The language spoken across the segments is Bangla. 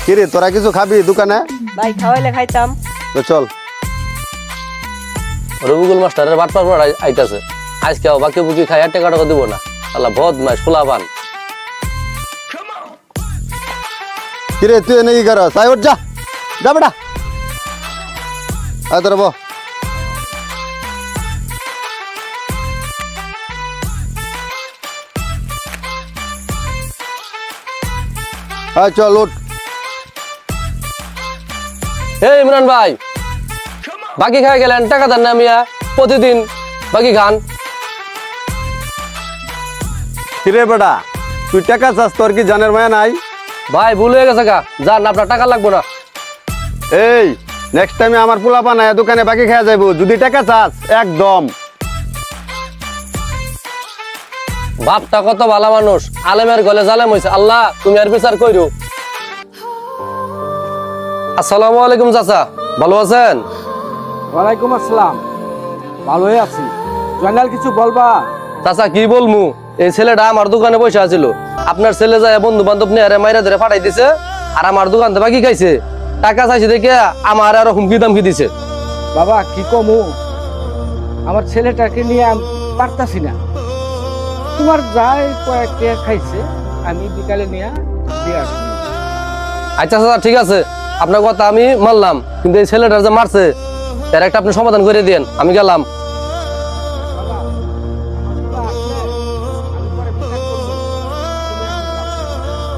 কিরে তোরা কিছু খাবি দোকানে? ভাই খাওয়াইলে খাইতাম। তো চল। রবিকুল মাস্টারের বাটপার পড়া আইতাছে। আজকে বাকি বুকি খাই 1 টাকা দিব না। আল্লাহ বদমাইশ ফুলাবান। কিরে তুই নেই কর তাই ওঠ যা যা বেটা আয় তোরা বহ আয় চল উঠ এই ইমরান ভাই বাকি খাই গেলেন টাকা দেন না মিয়া প্রতিদিন বাকি খান। কিরে বেটা তুই টাকা চাস তোর কি জানের মায়া নাই? ভাই ভুল হয়ে গেছে গা যান আপনার টাকা লাগবো না। এই নেক্সট টাইমে আমার পোলা বানায় দোকানে বাকি খাওয়া যাইব যদি টাকা চাস একদম। বাপটা কত ভালো মানুষ আলেমের গলে জালেম হইছে আল্লাহ তুমি আর বিচার কইরো। আসসালামু আলাইকুম চাচা ভালো আছেন? ওয়ালাইকুম আসসালাম, ভালোই আছি। জয়নাল কিছু বলবা? চাচা কি বলমু এই ছেলেটা আমার দোকানে বসে আছিল আপনার ছেলে যায় বন্ধু বান্ধব নিয়ে আরে মাইরা ধরে ফাটাই দিছে আর আমার দোকান থেকে বাকি খাইছে টাকা চাইছে দেখে আমার আরো হুমকি দামকি দিছে। বাবা কি কমু, আমার ছেলেটাকে নিয়ে আমি পারতাছি না। তোমার যাই কয়েকটা খাইছে আমি বিকালে নিয়ে দিয়ে আসবো। আচ্ছা চাচা ঠিক আছে আপনার কথা আমি মানলাম কিন্তু এই ছেলেটা যে মারছে তার একটা আপনি সমাধান করে দিয়েন আমি গেলাম। বাবা, আমার আসলে আমি পরে বিচার করবো। তুমি এখন যাও।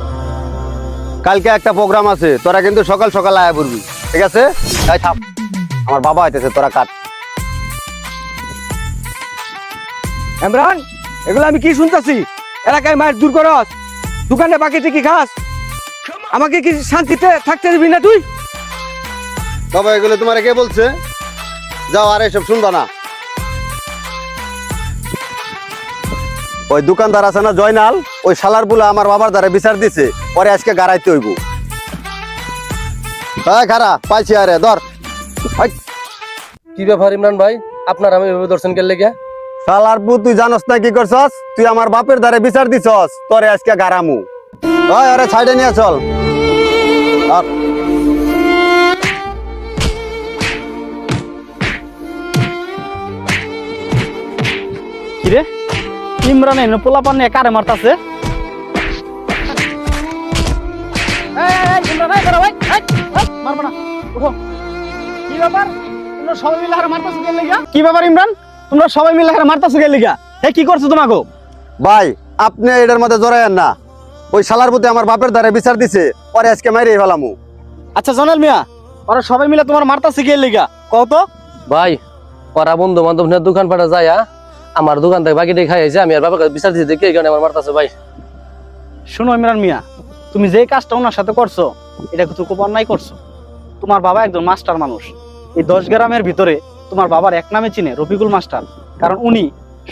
কালকে একটা প্রোগ্রাম আছে তোরা কিন্তু সকাল সকাল আয়া পড়বি ঠিক আছে? তাই থাম আমার বাবা আইতেছে তোরা কাট। ইমরান এগুলো আমি কি শুনতেছি? এলাকায় মাছ দূর করস, দোকানে বাকি টিকি খাস, আমাকে কি শান্তিতে থাকতে দিবি না তুই? বাবা এগুলো তোমার কে বলছে? যাও আর এসব শুনবা না। ওই দোকানদার আছে না জয়নাল ওই শালার বুলা আমার বাবার দ্বারা বিচার দিছে পরে আজকে গাড়াইতে হইব। হ্যাঁ খারা পাইছি আরে ধর। কি ব্যাপার ইমরান ভাই আপনার আমি এভাবে দর্শন করলে গে? শালার পু তুই জানোস না কি করছস? তুই আমার বাপের দ্বারা বিচার দিছস তোরে আজকে গারামু। ওই আরে সাইডে নিয়ে চল। ধর। কিরে ইমরান এনে পোলা পান্নে কারে মারতাছে? মারবো না উঠো। কি ব্যাপার তোমরা সবাই মিলে হারে মারতাছো কে লিগা? কি ব্যাপার ইমরান তোমরা সবাই মিলে হারে মারতাছো কে লিগা? এ কি করছো তোমাকে? ভাই আপনি এটার মধ্যে জড়াইয়েন না। ওই শালার পুতে আমার বাপের দ্বারা বিচার দিছে পরে আজকে মাইরে ফেলামু। আচ্ছা জনাল মিয়া ওরা সবাই মিলে তোমার মারতাছে কে লিগা কও তো? ভাই ওরা বন্ধু বান্ধব নিয়ে দোকান পাঠা যায় আমার দোকান থেকে বাকি দিয়ে খাইছে আমি আর বাবাকে বিচার দিতে দেখে এই কারণে আমার মারতাছে ভাই। শোনো ইমরান মিয়া তুমি যে কাজটা ওনার সাথে করছো এটা কিন্তু খুব অন্যায় করছো। তোমার বাবা একজন মাস্টার মানুষ, এই 10 গ্রামের ভিতরে তোমার বাবার এক নামে চিনে রফিকুল মাস্টার, কারণ উনি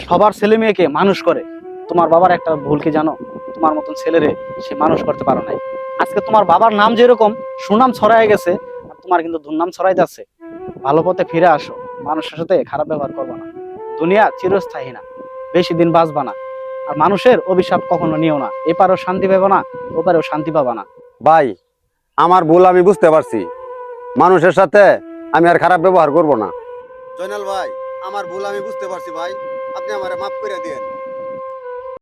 সবার ছেলে মেয়েকে মানুষ করে। তোমার বাবার একটা ভুল কি জানো? তোমার মতন ছেলেরে সে মানুষ করতে পারো নাই। আজকে তোমার বাবার নাম যেরকম সুনাম ছড়ায় গেছে আর তোমার কিন্তু দুর্নাম ছড়াই যাচ্ছে। ভালো পথে ফিরে আসো, মানুষের সাথে খারাপ ব্যবহার করবা না। দুনিয়া চিরস্থায়ী না, বেশি দিন বাঁচবা না। আর মানুষের অভিশাপ কখনো নিও না, এপারেও শান্তি পাবা না ওপারেও শান্তি পাবা না। ভাই আমার ভুল আমি বুঝতে পারছি, মানুষের সাথে আমি আর খারাপ ব্যবহার করব না। জয়নাল ভাই আমার ভুল আমি বুঝতে পারছি ভাই, আপনি আমারে মাফ করে দিয়েন।